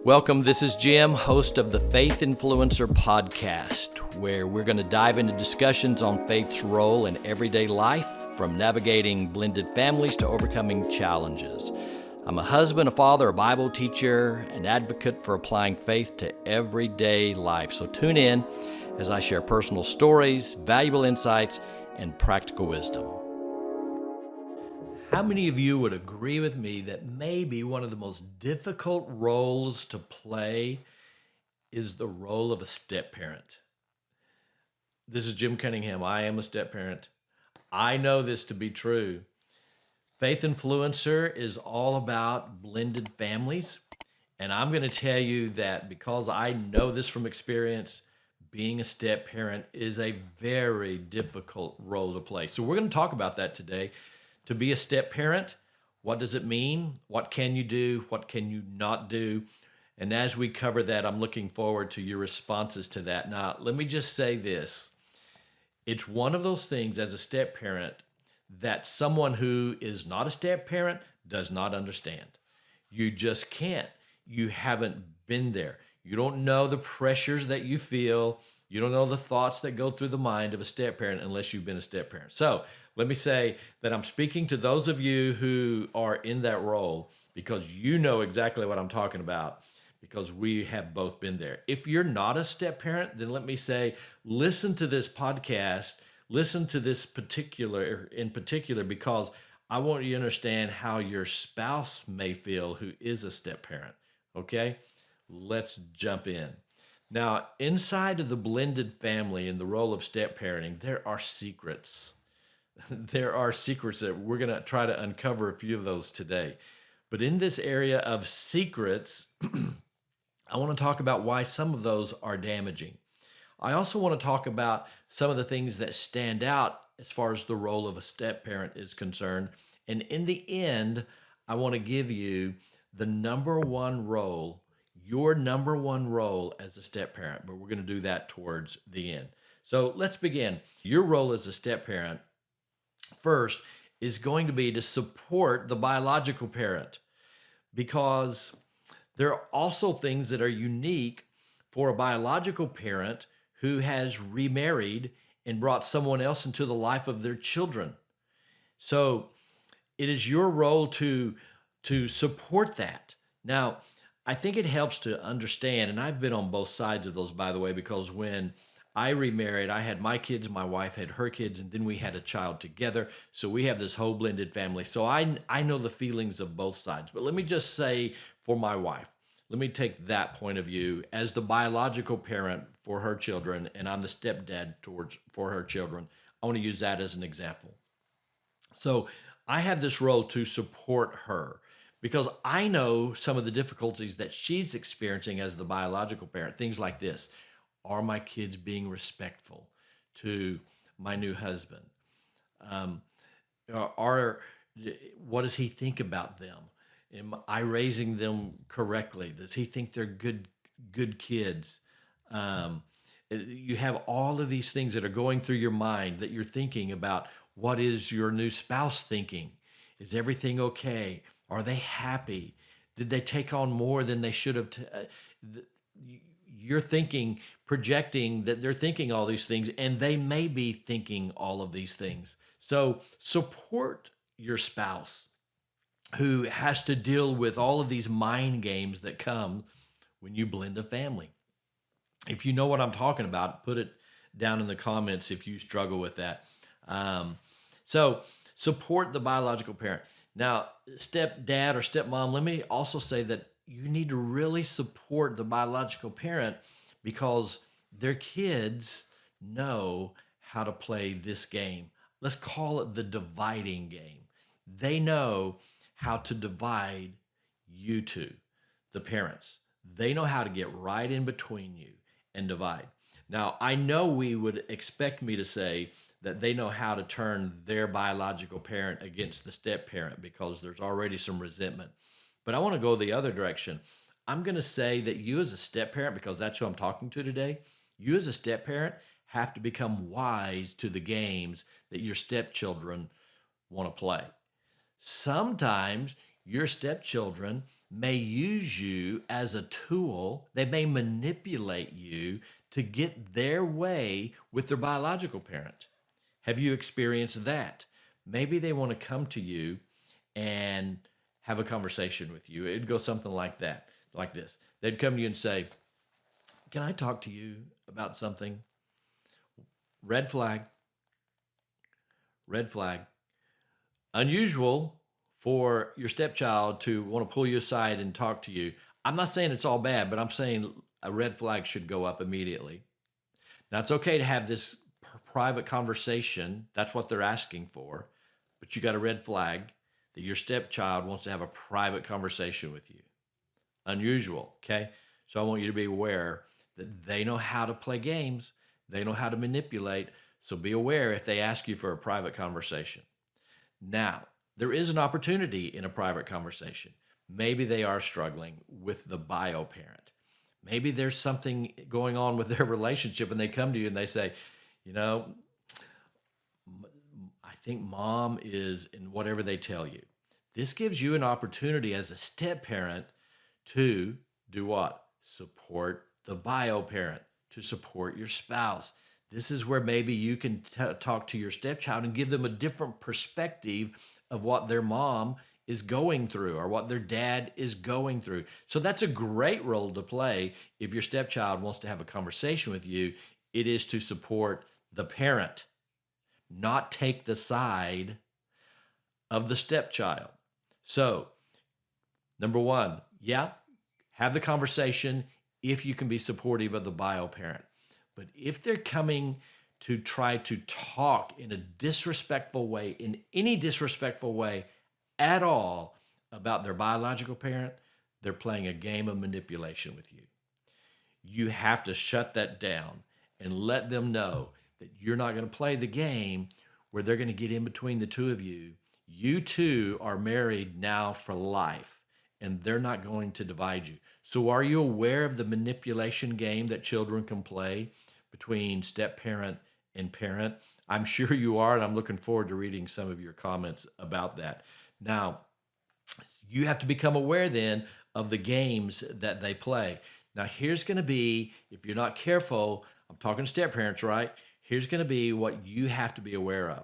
Welcome, this is Jim, host of the Faith Influencer podcast, where we're going to dive into discussions on faith's role in everyday life, from navigating blended families to overcoming challenges. I'm a husband, a father, a Bible teacher, an advocate for applying faith to everyday life. So tune in as I share personal stories, valuable insights, and practical wisdom. How many of you would agree with me that maybe one of the most difficult roles to play is the role of a step-parent? This is Jim Cunningham. I am a step-parent. I know this to be true. Faith Influencer is all about blended families, and I'm going to tell you that because I know this from experience, being a step-parent is a very difficult role to play. So we're going to talk about that today. To be a step-parent, what does it mean? What can you do? What can you not do? And as we cover that, I'm looking forward to your responses to that. Now, let me just say this. It's one of those things as a step-parent that someone who is not a step-parent does not understand. You just can't. You haven't been there. You don't know the pressures that you feel. You don't know the thoughts that go through the mind of a step-parent unless you've been a step-parent. So let me say that I'm speaking to those of you who are in that role because you know exactly what I'm talking about, because we have both been there. If you're not a step-parent, then let me say, listen to this podcast, listen to this in particular, because I want you to understand how your spouse may feel who is a step-parent, okay? Let's jump in. Now, inside of the blended family in the role of step-parenting, there are secrets. There are secrets that we're going to try to uncover a few of those today. But in this area of secrets, I want to talk about why some of those are damaging. I also want to talk about some of the things that stand out as far as the role of a step-parent is concerned. And in the end, I want to give you the number one role, your number one role as a step-parent. But we're going to do that towards the end. So let's begin. Your role as a step-parent first is going to be to support the biological parent, because there are also things that are unique for a biological parent who has remarried and brought someone else into the life of their children. So it is your role to support that. Now, I think it helps to understand, and I've been on both sides of those, by the way, because when I remarried, I had my kids, my wife had her kids, and then we had a child together. So we have this whole blended family. So I know the feelings of both sides. But let me just say for my wife, let me take that point of view as the biological parent for her children, and I'm the stepdad for her children. I want to use that as an example. So I have this role to support her because I know some of the difficulties that she's experiencing as the biological parent. Things like this. Are my kids being respectful to my new husband? What does he think about them? Am I raising them correctly? Does he think they're good kids? You have all of these things that are going through your mind that you're thinking about. What is your new spouse thinking? Is everything okay? Are they happy? Did they take on more than they should have? You're thinking, projecting that they're thinking all these things, and they may be thinking all of these things. So support your spouse who has to deal with all of these mind games that come when you blend a family. If you know what I'm talking about, put it down in the comments if you struggle with that. So support the biological parent. Now, stepdad or stepmom, let me also say that you need to really support the biological parent because their kids know how to play this game. Let's call it the dividing game. They know how to divide you two, the parents. They know how to get right in between you and divide. Now, I know we would expect me to say that they know how to turn their biological parent against the step parent because there's already some resentment. But I want to go the other direction. I'm going to say that you as a step parent, because that's who I'm talking to today, you as a step parent have to become wise to the games that your stepchildren want to play. Sometimes your stepchildren may use you as a tool. They may manipulate you to get their way with their biological parent. Have you experienced that? Maybe they want to come to you and have a conversation with you. It'd go something like that, like this. They'd come to you and say, "Can I talk to you about something?" Red flag, red flag. Unusual for your stepchild to want to pull you aside and talk to you. I'm not saying it's all bad, but I'm saying a red flag should go up immediately. Now, it's okay to have this private conversation. That's what they're asking for. But you got a red flag that your stepchild wants to have a private conversation with you. Unusual, okay? So I want you to be aware that they know how to play games. They know how to manipulate. So be aware if they ask you for a private conversation. Now, there is an opportunity in a private conversation. Maybe they are struggling with the bio parent. Maybe there's something going on with their relationship and they come to you and they say, you know, I think mom is, in whatever they tell you. This gives you an opportunity as a step parent to do what? Support the bio parent, to support your spouse. This is where maybe you can talk to your stepchild and give them a different perspective of what their mom is going through or what their dad is going through. So that's a great role to play if your stepchild wants to have a conversation with you. It is to support the parent, not take the side of the stepchild. So, number one, yeah, have the conversation if you can be supportive of the bio parent. But if they're coming to try to talk in a disrespectful way, in any disrespectful way at all about their biological parent, they're playing a game of manipulation with you. You have to shut that down and let them know that you're not going to play the game where they're going to get in between the two of you. You two are married now for life, and they're not going to divide you. So are you aware of the manipulation game that children can play between step parent and parent? I'm sure you are, and I'm looking forward to reading some of your comments about that. Now, you have to become aware then of the games that they play. Now, here's going to be, if you're not careful, I'm talking to step parents, right? Here's going to be what you have to be aware of.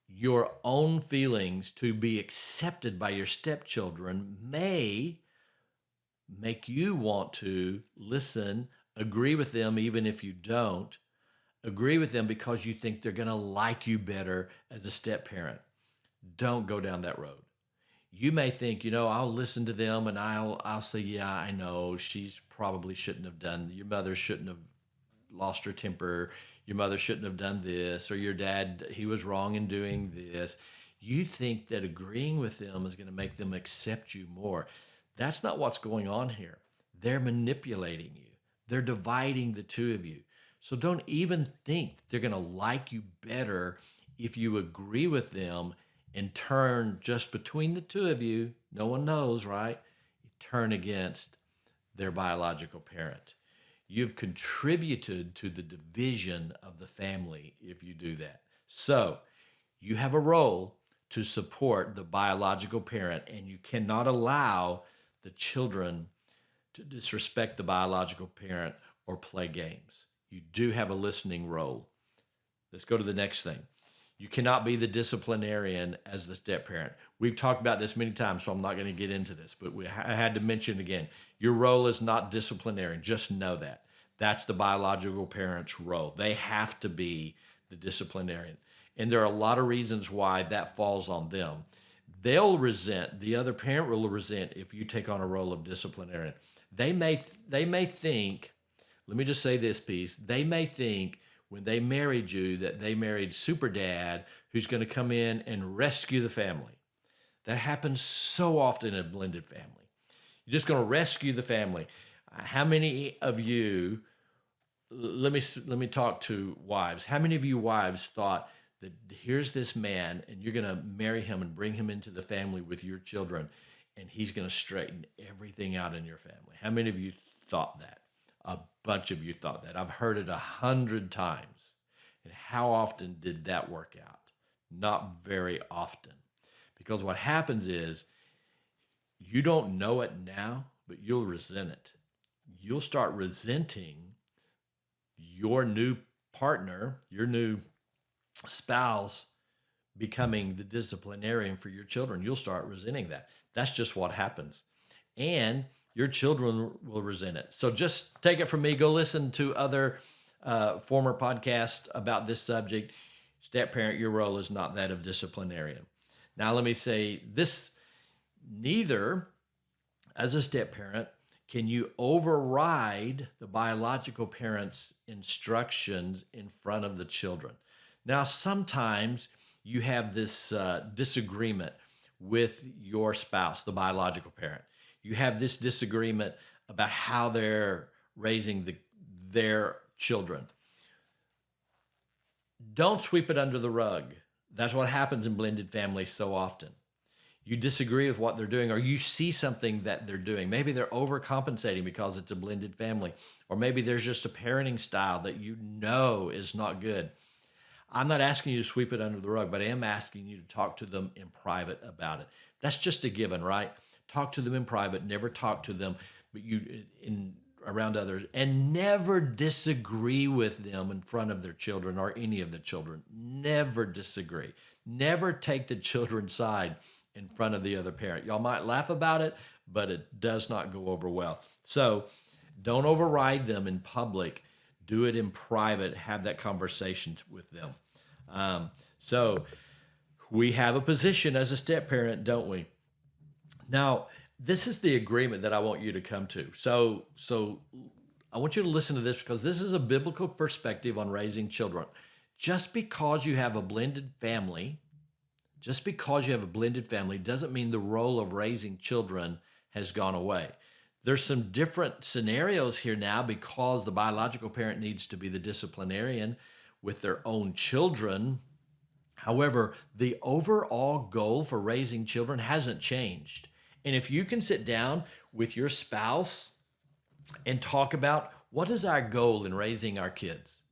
Your own feelings to be accepted by your stepchildren may make you want to listen, agree with them, even if you don't. Agree with them because you think they're going to like you better as a step parent. Don't go down that road. You may think, I'll listen to them and I'll say, yeah, I know she's probably shouldn't have done. Your mother shouldn't have lost her temper. Your mother shouldn't have done this, or your dad, he was wrong in doing this. You think that agreeing with them is going to make them accept you more. That's not what's going on here. They're manipulating you. They're dividing the two of you. So don't even think they're going to like you better if you agree with them and turn just between the two of you. No one knows, right? You turn against their biological parent. You've contributed to the division of the family if you do that. So you have a role to support the biological parent, and you cannot allow the children to disrespect the biological parent or play games. You do have a listening role. Let's go to the next thing. You cannot be the disciplinarian as the step parent. We've talked about this many times, so I'm not going to get into this, but I had to mention again, your role is not disciplinarian. Just know that. That's the biological parent's role. They have to be the disciplinarian. And there are a lot of reasons why that falls on them. They'll resent, the other parent will resent if you take on a role of disciplinarian. They may think, let me just say this piece, they may think when they married you that they married super dad who's going to come in and rescue the family. That happens so often in a blended family. You're just going to rescue the family. How many of you, let me talk to wives. How many of you wives thought that here's this man and you're going to marry him and bring him into the family with your children and he's going to straighten everything out in your family? How many of you thought that? A bunch of you thought that. I've heard it 100 times. And how often did that work out? Not very often. Because what happens is You don't know it now, but you'll resent it. You'll start resenting your new partner, your new spouse becoming the disciplinarian for your children. You'll start resenting that. That's just what happens. And your children will resent it. So just take it from me. Go listen to other former podcasts about this subject. Step parent, your role is not that of disciplinarian. Now, let me say this, neither as a step parent can you override the biological parent's instructions in front of the children. Now, sometimes you have this disagreement with your spouse, the biological parent. You have this disagreement about how they're raising their children. Don't sweep it under the rug. That's what happens in blended families so often. You disagree with what they're doing, or you see something that they're doing. Maybe they're overcompensating because it's a blended family, or maybe there's just a parenting style that you know is not good. I'm not asking you to sweep it under the rug, but I am asking you to talk to them in private about it. That's just a given, right? Talk to them in private. Never talk to them, but around others, and never disagree with them in front of their children or any of the children. Never disagree. Never take the children's side in front of the other parent. Y'all might laugh about it, but it does not go over well. So don't override them in public. Do it in private. Have that conversation with them. So we have a position as a step parent, don't we? Now, this is the agreement that I want you to come to. So I want you to listen to this, because this is a biblical perspective on raising children. Just because you have a blended family doesn't mean the role of raising children has gone away. There's some different scenarios here now, because the biological parent needs to be the disciplinarian with their own children. However, the overall goal for raising children hasn't changed. And if you can sit down with your spouse and talk about what is our goal in raising our kids,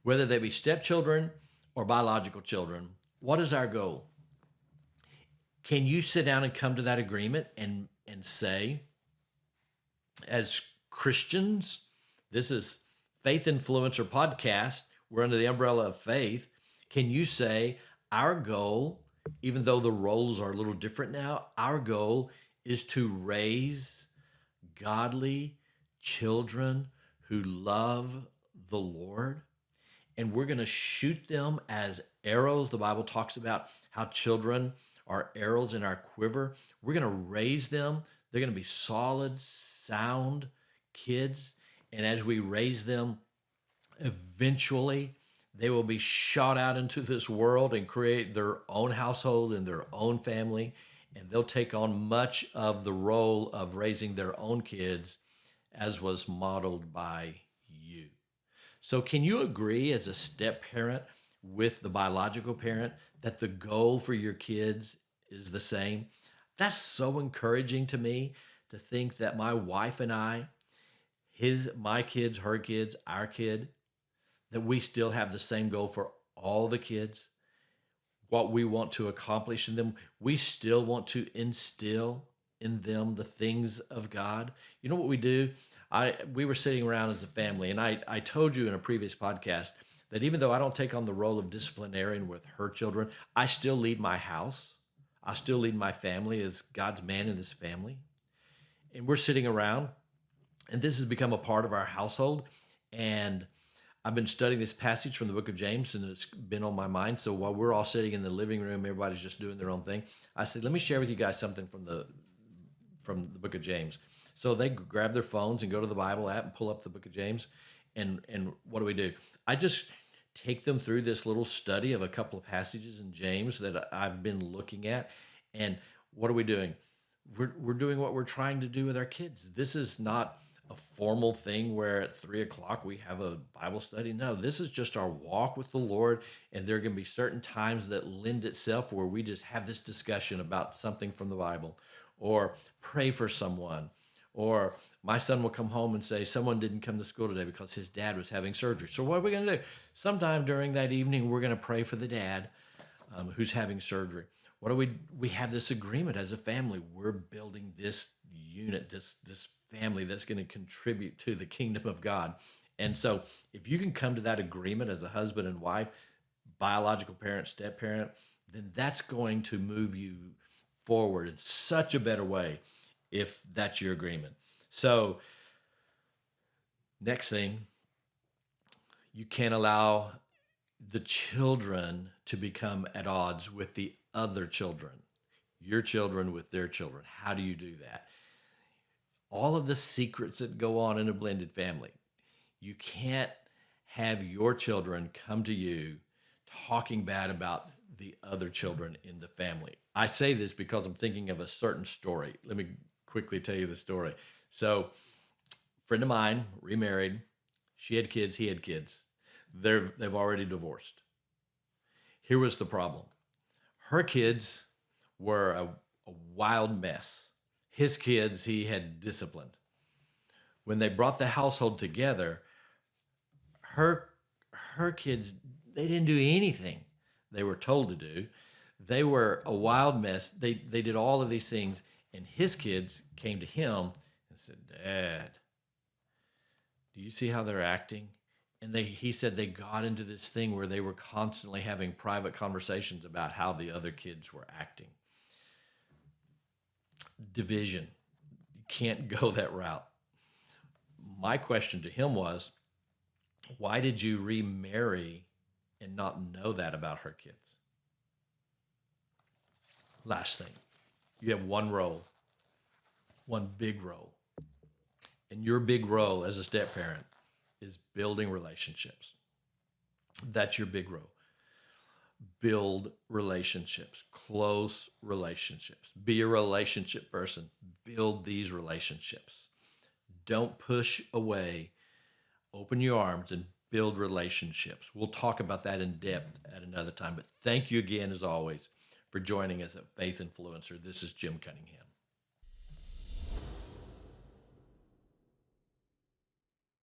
whether they be stepchildren or biological children, what is our goal? Can you sit down and come to that agreement and say, as Christians, this is Faith Influencer Podcast, we're under the umbrella of faith. Can you say, our goal, even though the roles are a little different now, our goal is to raise godly children who love the Lord, and we're going to shoot them as arrows. The Bible talks about how children are arrows in our quiver. We're going to raise them. They're going to be solid, sound kids. And as we raise them, eventually they will be shot out into this world and create their own household and their own family. And they'll take on much of the role of raising their own kids, as was modeled by you. So can you agree as a step parent with the biological parent that the goal for your kids is the same? That's so encouraging to me, to think that my wife and I, my kids, her kids, our kid, that we still have the same goal for all the kids, what we want to accomplish in them. We still want to instill in them the things of God. You know what we do? We were sitting around as a family, and I told you in a previous podcast that even though I don't take on the role of disciplinarian with her children, I still lead my house. I still lead my family as God's man in this family. And we're sitting around, and this has become a part of our household. And I've been studying this passage from the book of James, and it's been on my mind. So while we're all sitting in the living room, everybody's just doing their own thing, I said, let me share with you guys something from the book of James. So they grab their phones and go to the Bible app and pull up the book of James. And what do? I just take them through this little study of a couple of passages in James that I've been looking at. And what are we doing? We're doing what we're trying to do with our kids. This is not a formal thing where at 3:00 we have a Bible study. No, this is just our walk with the Lord. And there are going to be certain times that lend itself where we just have this discussion about something from the Bible, or pray for someone. Or my son will come home and say, someone didn't come to school today because his dad was having surgery. So what are we going to do? Sometime during that evening, we're going to pray for the dad who's having surgery. What do we have this agreement as a family? We're building this unit, this family that's going to contribute to the kingdom of God. And so if you can come to that agreement as a husband and wife, biological parent, step parent, then that's going to move you forward in such a better way if that's your agreement. So next thing, you can't allow the children to become at odds with the other children, your children with their children. How do you do that? All of the secrets that go on in a blended family. You can't have your children come to you talking bad about the other children in the family. I say this because I'm thinking of a certain story. Let me quickly tell you the story. So, a friend of mine, remarried, she had kids, he had kids. They've already divorced. Here was the problem. Her kids were a wild mess. His kids, he had disciplined. When they brought the household together, her kids, they didn't do anything they were told to do. They were a wild mess. They did all of these things, and his kids came to him and said, "Dad, do you see how they're acting?" And he said they got into this thing where they were constantly having private conversations about how the other kids were acting. Division. You can't go that route. My question to him was, why did you remarry and not know that about her kids? Last thing, you have one role, one big role. And your big role as a step parent is building relationships. That's your big role. Build relationships, close relationships. Be a relationship person. Build these relationships. Don't push away. Open your arms and build relationships. We'll talk about that in depth at another time. But thank you again, as always, for joining us at Faith Influencer. This is Jim Cunningham.